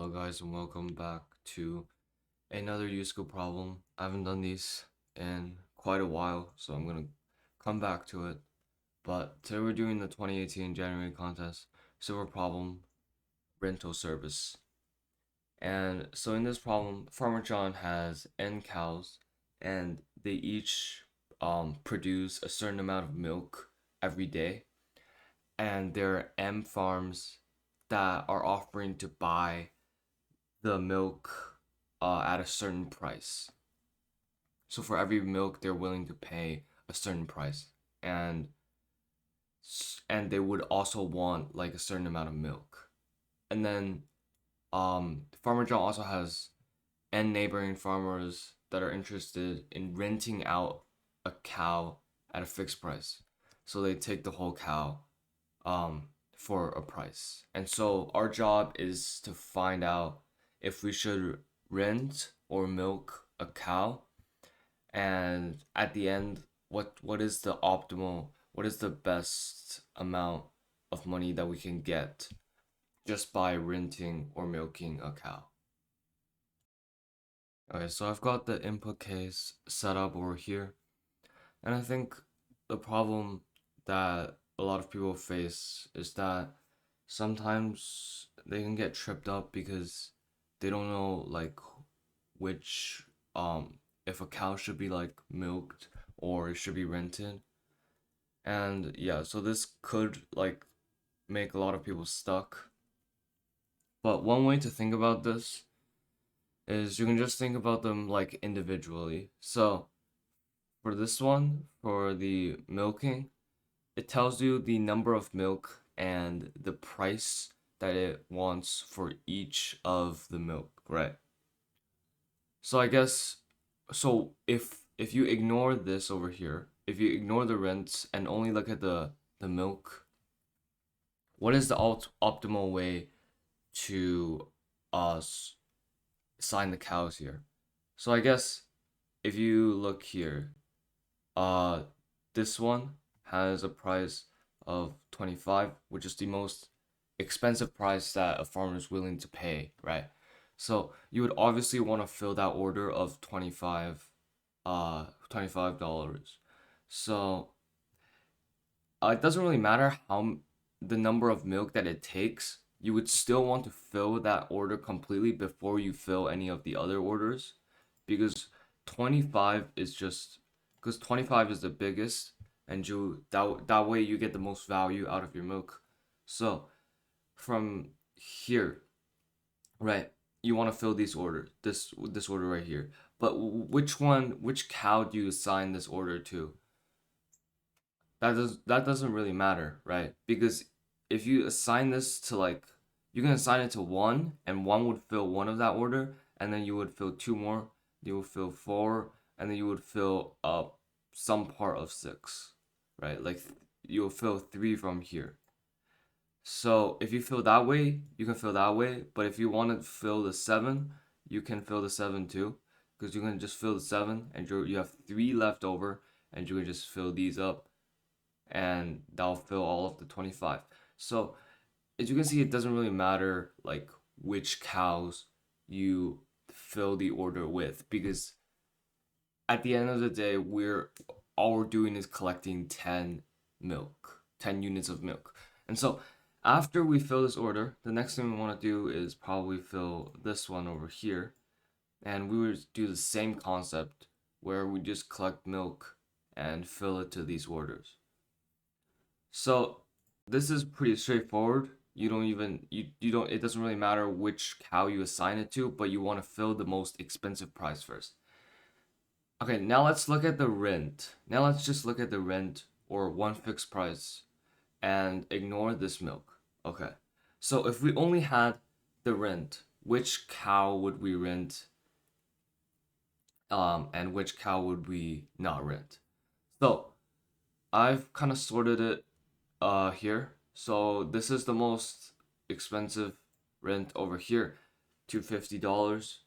Hello guys and welcome back to another USACO problem. I haven't done these in quite a while, so I'm gonna come back to it. But today we're doing the 2018 January contest, silver problem, rental service. And so in this problem, Farmer John has N cows and they each produce a certain amount of milk every day. And there are M farms that are offering to buy the milk at a certain price. So for every milk, they're willing to pay a certain price, and they would also want like a certain amount of milk. And then Farmer John also has N neighboring farmers that are interested in renting out a cow at a fixed price. So they take the whole cow for a price. And so our job is to find out if we should rent or milk a cow, and at the end, what is the optimal, what is the best amount of money that we can get just by renting or milking a cow. Okay, so I've got the input case set up over here, and I think the problem that a lot of people face is that sometimes they can get tripped up because they don't know like which if a cow should be like milked or it should be rented. And yeah, so this could like make a lot of people stuck. But one way to think about this is you can just think about them like individually. So for this one, for the milking, it tells you the number of milk and the price that it wants for each of the milk, right? So I guess, so if you ignore this over here, if you ignore the rents and only look at the milk, what is the optimal way to uh sign the cows here? So I guess if you look here, uh this one has a price of 25, which is the most expensive price that a farmer is willing to pay, right? So you would obviously want to fill that order of 25 $25. So it doesn't really matter how the number of milk that it takes. You would still want to fill that order completely before you fill any of the other orders, because 25 is just because 25 is the biggest, and that way you get the most value out of your milk. So from here, right, you want to fill these orders, this order right here. But which cow do you assign this order to? That doesn't really matter, right? Because if you assign this to like, you can assign it to one, and one would fill one of that order, and then you would fill two more, you would fill four, and then you would fill some part of six, right? Like you'll fill three from here. So if you feel that way, you can feel that way. But if you want to fill the seven, you can fill the seven too, because you can just fill the seven, and you have three left over, and you can just fill these up, and that'll fill all of the 25. So as you can see, it doesn't really matter like which cows you fill the order with, because at the end of the day, all we're doing is collecting 10 units of milk. And so after we fill this order, the next thing we want to do is probably fill this one over here. And we would do the same concept where we just collect milk and fill it to these orders. So this is pretty straightforward. You don't even you don't it doesn't really matter which cow you assign it to, but you want to fill the most expensive price first. Okay, now let's look at the rent. Now let's just look at the rent or one fixed price and ignore this milk. Okay. So if we only had the rent, which cow would we rent? And which cow would we not rent? So I've kind of sorted it here. So this is the most expensive rent over here, $250.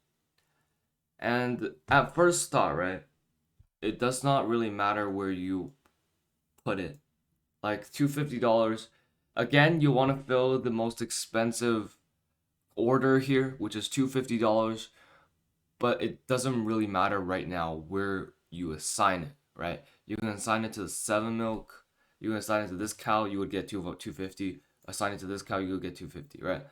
And at first thought, right, it does not really matter where you put it. Like $250, again, you want to fill the most expensive order here, which is $250, but it doesn't really matter right now where you assign it, right? You can assign it to the 7 milk, you can assign it to this cow, you would get 250. Assign it to this cow, you would get 250, right?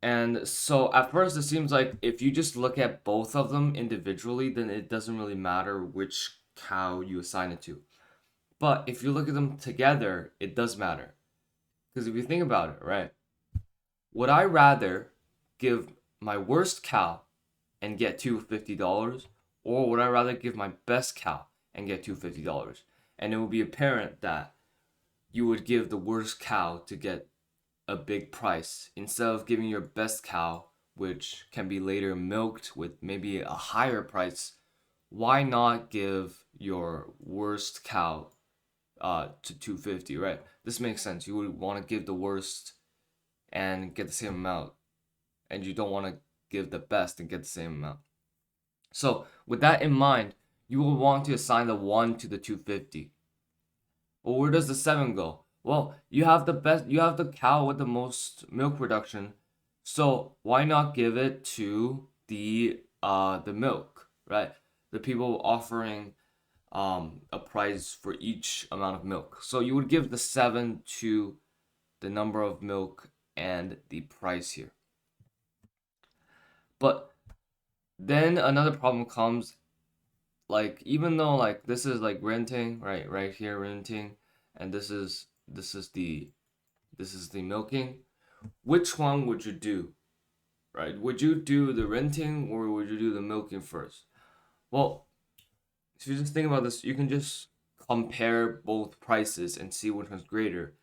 And so at first it seems like if you just look at both of them individually, then it doesn't really matter which cow you assign it to. But if you look at them together, it does matter. Because if you think about it, right? Would I rather give my worst cow and get $250, or would I rather give my best cow and get $250? And it would be apparent that you would give the worst cow to get a big price instead of giving your best cow, which can be later milked with maybe a higher price. Why not give your worst cow to 250, right? This makes sense. You would want to give the worst and get the same amount, and you don't want to give the best and get the same amount. So with that in mind, you will want to assign the 1 to the 250. Well, where does the 7 go? Well, you have the cow with the most milk production, so why not give it to the milk, right? The people offering a price for each amount of milk. So you would give the 7 to the number of milk and the price here. But then another problem comes, like even though like this is like renting, right here renting, and this is the milking, which one would you do, right? Would you do the renting or would you do the milking first? Well, if you just think about this, you can just compare both prices and see which one's greater,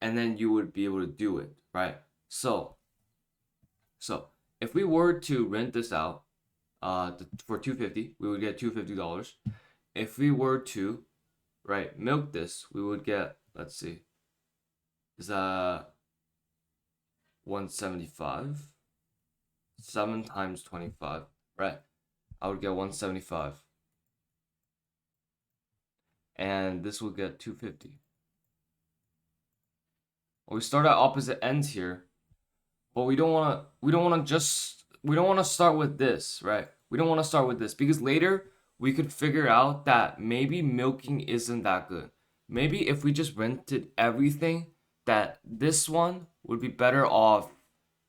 and then you would be able to do it, right? So if we were to rent this out for 250, we would get $250. If we were to, right, milk this, we would get, let's see, is that 175? 7 times 25, right? I would get 175. And this will get 250. Well, we start at opposite ends here, but we don't want to start with this, right? We don't want to start with this because later we could figure out that maybe milking isn't that good. Maybe if we just rented everything, that this one would be better off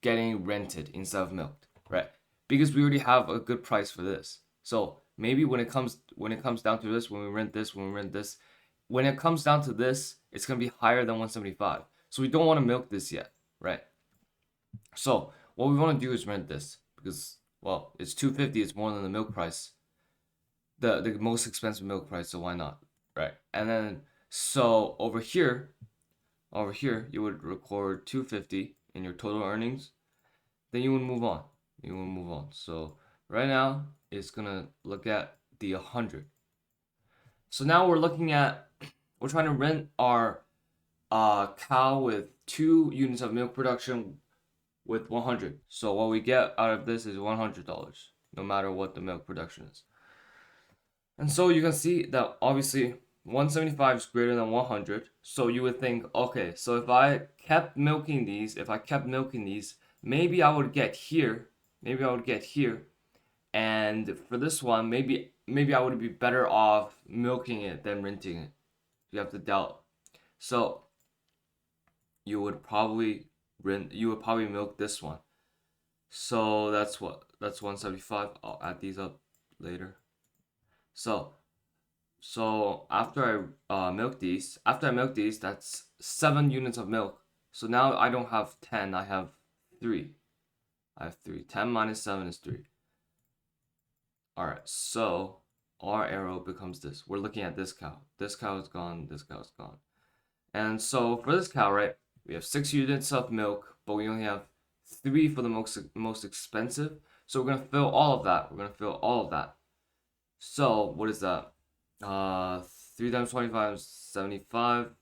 getting rented instead of milked, right? Because we already have a good price for this. So maybe when it comes down to this, when we rent this, when it comes down to this, it's gonna be higher than 175. So we don't want to milk this yet, right? So what we want to do is rent this because, well, it's 250. It's more than the milk price, the most expensive milk price. So why not, right? And then so over here, you would record 250 in your total earnings. Then you would move on. So right now it's gonna look at the 100. So now we're trying to rent our cow with 2 units of milk production with 100. So what we get out of this is $100, no matter what the milk production is. And so you can see that obviously 175 is greater than 100. So you would think, okay, so if I kept milking these, maybe I would get here. And for this one, maybe I would be better off milking it than renting it. You have to doubt. So you would probably milk this one. So that's 175. I'll add these up later. So after I milk these, that's 7 units of milk. So now I don't have 10, I have 3. 10 minus 7 is 3. Alright, so our arrow becomes this. We're looking at this cow. This cow is gone, this cow is gone. And so for this cow, right, we have 6 units of milk, but we only have 3 for the most expensive. So we're gonna fill all of that. So what is that? 3 times 25 is 75.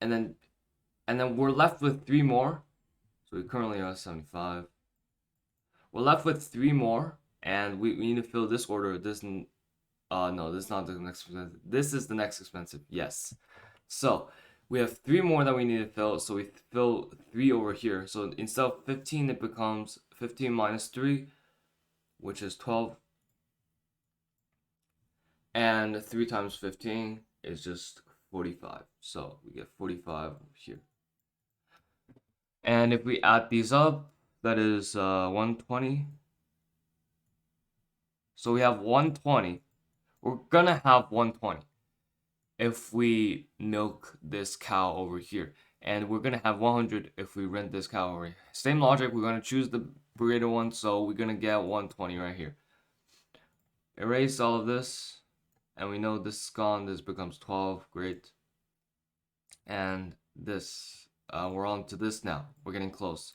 And then we're left with 3 more. So we currently are 75. We're left with 3 more, and we need to fill this order. No, this is not the next expensive. This is the next expensive. Yes. So We have 3 more that we need to fill, so we fill 3 over here. So instead of 15, it becomes 15 minus 3, which is 12. And 3 times 15 is just 45. So we get 45 here. And if we add these up, that is 120. So we have 120. We're gonna have 120 if we milk this cow over here. And we're gonna have 100 if we rent this cow over here. Same logic, we're gonna choose the greater one, so we're gonna get 120 right here. Erase all of this, and we know this is gone, this becomes 12, great. And this, we're on to this now, we're getting close.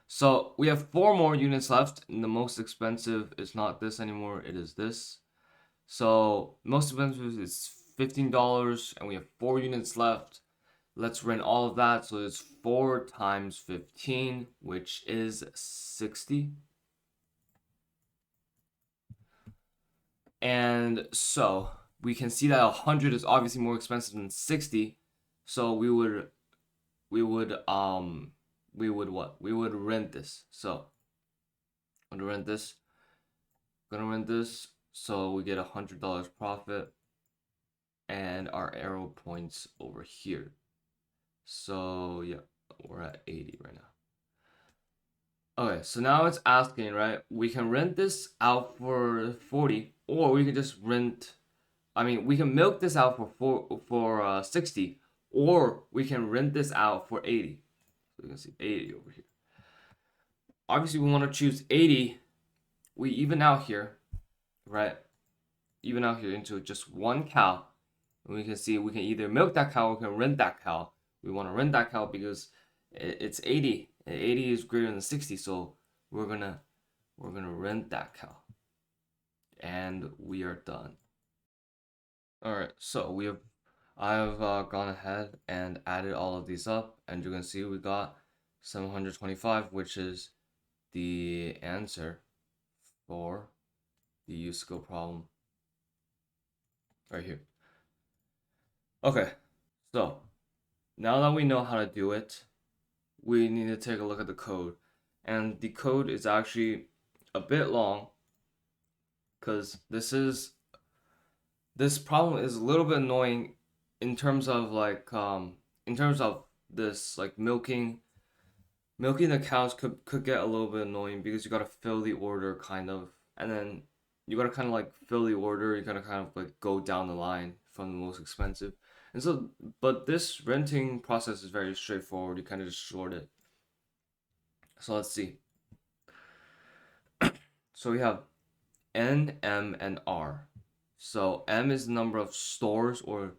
So we have 4 more units left, and the most expensive is not this anymore, it is this. So most expensive is $15, and we have 4 units left. Let's rent all of that. So it's 4 times 15, which is 60. And so we can see that 100 is obviously more expensive than 60. So we would what? We would rent this. So I'm gonna rent this. So we get $100 profit, and our arrow points over here. So yeah, we're at 80 right now. Okay, so now it's asking, right? We can rent this out for 40, or we can just rent. I mean, we can milk this out for 60, or we can rent this out for 80. So you can see 80 over here. Obviously, we want to choose 80. We even out here, right? Even out here into just one cow. And we can see we can either milk that cow or we can rent that cow. We want to rent that cow because it's 80. And 80 is greater than 60, so we're gonna rent that cow. And we are done. Alright, so I've gone ahead and added all of these up, and you can see we got 725, which is the answer for the USACO problem right here. Okay, so now that we know how to do it, we need to take a look at the code. And the code is actually a bit long because this problem is a little bit annoying in terms of this like milking the cows could get a little bit annoying because you gotta fill the order kind of, and then you gotta kind of like fill the order, you gotta kind of like go down the line from the most expensive. And so, but this renting process is very straightforward, you kind of just sort it. So let's see. So we have N, M, and R. So M is the number of stores or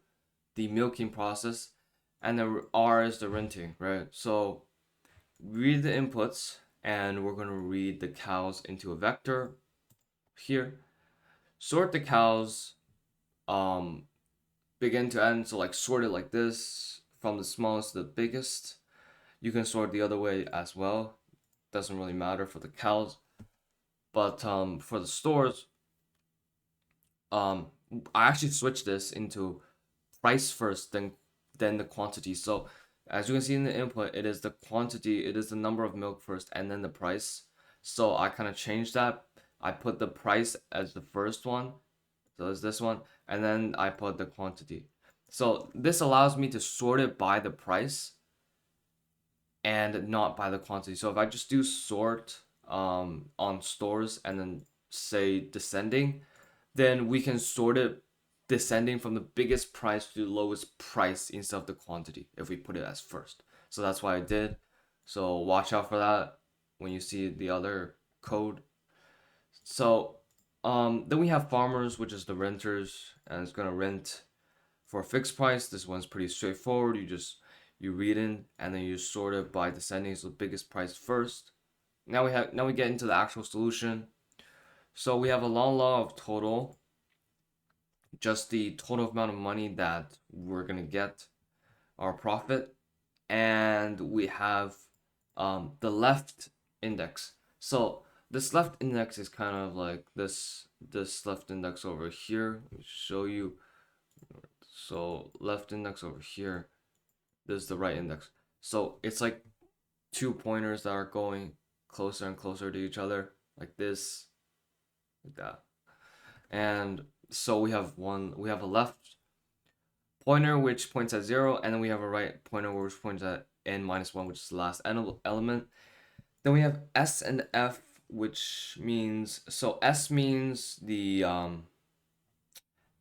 the milking process, and the R is the renting, right? So read the inputs, and we're going to read the cows into a vector here. Sort the cows begin to end, so like sort it like this from the smallest to the biggest. You can sort the other way as well. Doesn't really matter for the cows. But for the stores, I actually switched this into price first, then the quantity. So as you can see in the input, it is the quantity, it is the number of milk first, and then the price. So I kind of changed that. I put the price as the first one, so it's this one, and then I put the quantity. So this allows me to sort it by the price and not by the quantity. So if I just do sort on stores and then say descending, then we can sort it descending from the biggest price to the lowest price instead of the quantity if we put it as first. So that's why I did. So watch out for that when you see the other code. So then we have farmers, which is the renters, and it's gonna rent for a fixed price. This one's pretty straightforward. You read in and then you sort it by descending, so the biggest price first. Now we get into the actual solution. So we have a long law of total, just the total amount of money that we're gonna get, our profit, and we have the left index. So this left index is kind of like this left index over here. Let me show you. So left index over here This is the right index. So it's like two pointers that are going closer and closer to each other, like this, like that. And so we have a left pointer which points at 0, and then we have a right pointer which points at n-1, which is the last element. Then we have S and F, which means, so S means the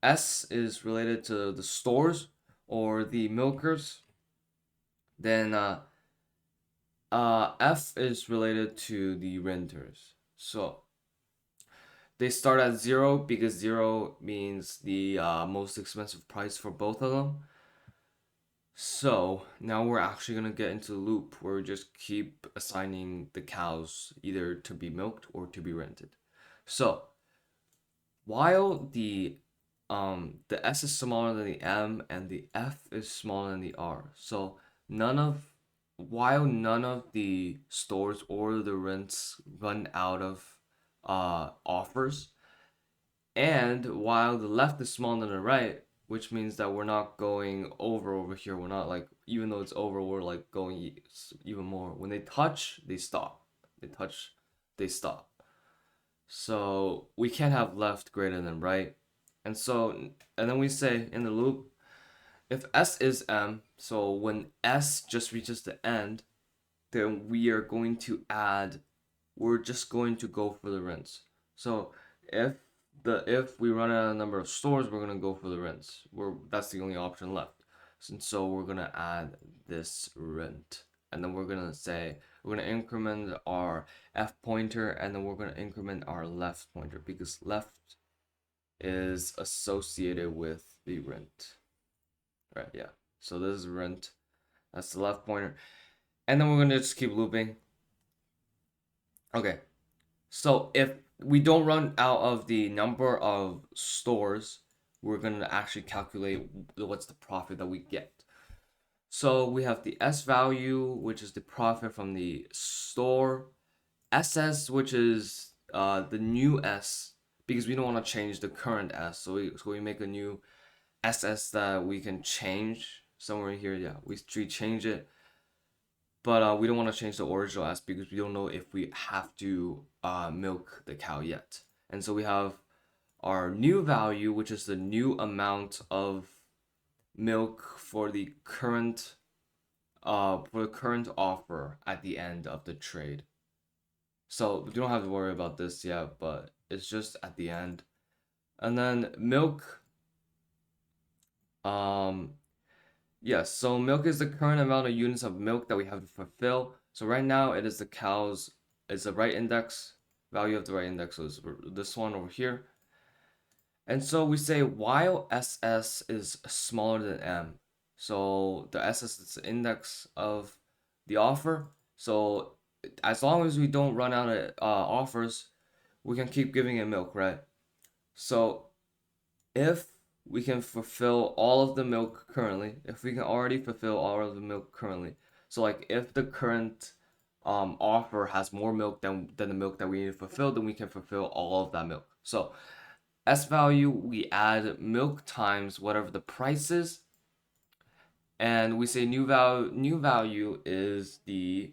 S is related to the stores or the milkers. Then F is related to the renters. So they start at 0 because 0 means the most expensive price for both of them. So now we're actually gonna get into the loop where we just keep assigning the cows either to be milked or to be rented. So while the S is smaller than the M and the F is smaller than the R, so while none of the stores or the rents run out of offers, and while the left is smaller than the right, which means that we're not going over here. We're not like, even though it's over, we're like going even more. When they touch, they stop. They touch, they stop. So we can't have left greater than right. And so, and then we say in the loop, if S is M, so when S just reaches the end, then we're just going to go for the rents. So if we run out of number of stores, we're gonna go for the rents. That's the only option left. And so we're gonna add this rent. And then we're gonna increment our F pointer, and then we're gonna increment our left pointer because left is associated with the rent. Right, yeah. So this is rent. That's the left pointer. And then we're gonna just keep looping. Okay. So if we don't run out of the number of stores, we're gonna actually calculate what's the profit that we get. So we have the S value, which is the profit from the store, SS, which is the new S, because we don't want to change the current S. So we make a new SS that we can change somewhere here. Yeah, we change it, but we don't want to change the original S because we don't know if we have to milk the cow yet. And so we have our new value, which is the new amount of milk for the current offer at the end of the trade. So you don't have to worry about this yet, but it's just at the end. And then milk, yes, so milk is the current amount of units of milk that we have to fulfill. So right now it is it's the right index, value of the right index, so it's this one over here. And so we say while SS is smaller than M, so the SS is the index of the offer. So as long as we don't run out of offers, we can keep giving it milk, right? So if we can fulfill all of the milk currently, if we can already fulfill all of the milk currently, so like if the current offer has more milk than the milk that we need to fulfill, then we can fulfill all of that milk. So S value, we add milk times whatever the price is, and we say new value is the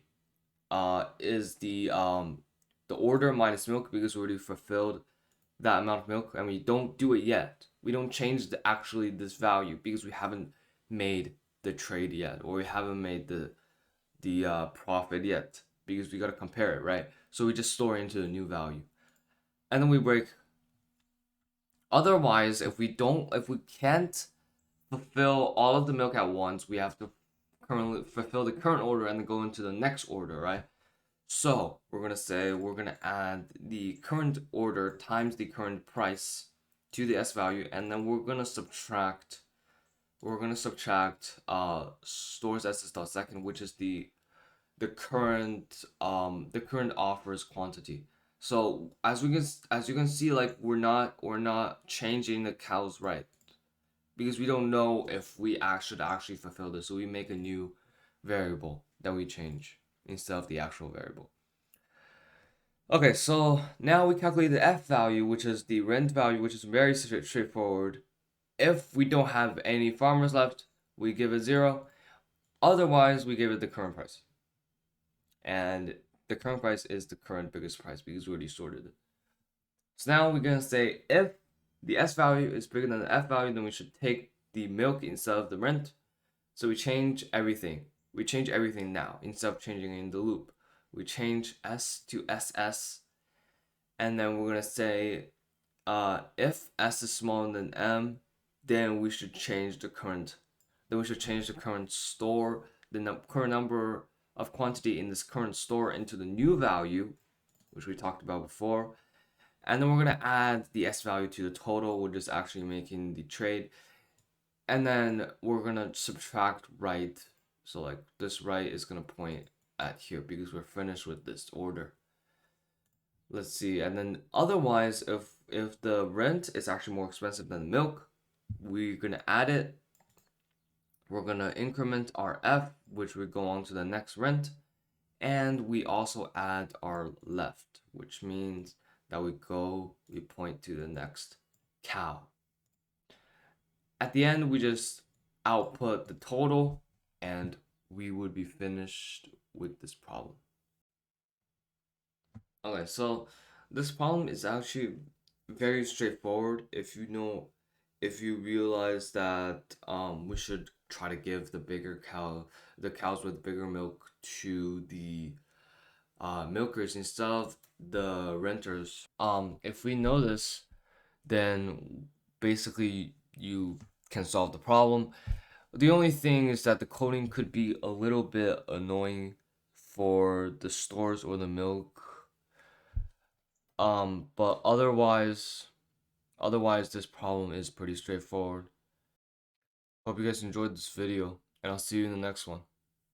order minus milk because we already fulfilled that amount of milk, and we don't do it yet. We don't change actually this value because we haven't made the trade yet, or we haven't made the profit yet because we got to compare it, right? So we just store into the new value, and then we break. Otherwise, if we can't fulfill all of the milk at once, we have to currently fulfill the current order and then go into the next order, right? So we're gonna add the current order times the current price to the S value, and then we're gonna subtract stores SS dot second, which is the current offer's quantity. So as you can see, like we're not changing the cows right because we don't know if we should actually fulfill this. So we make a new variable that we change instead of the actual variable. Okay, so now we calculate the F value, which is the rent value, which is very straightforward. If we don't have any farmers left, we give it 0. Otherwise, we give it the current price. And the current price is the current biggest price because we already sorted it. So now we're going to say if the S value is bigger than the F value, then we should take the milk instead of the rent. So we change everything. We change everything now instead of changing in the loop. We change S to SS. And then we're going to say if S is smaller than M, then we should change the current. Then we should change the current store, the current number of quantity in this current store into the new value, which we talked about before. And then we're going to add the S value to the total. We're just actually making the trade. And then we're going to subtract right. So like this right is going to point at here because we're finished with this order. Let's see. And then otherwise, if the rent is actually more expensive than the milk, we're going to add it. We're going to increment our F, which would go on to the next rent. And we also add our left, which means that we point to the next cow. At the end, we just output the total and we would be finished with this problem. Okay, so this problem is actually very straightforward if you realize that we should try to give the cows with bigger milk to the milkers instead of the renters. If we know this, then basically you can solve the problem. The only thing is that the coding could be a little bit annoying for the stores or the milk. But otherwise this problem is pretty straightforward. Hope you guys enjoyed this video, and I'll see you in the next one.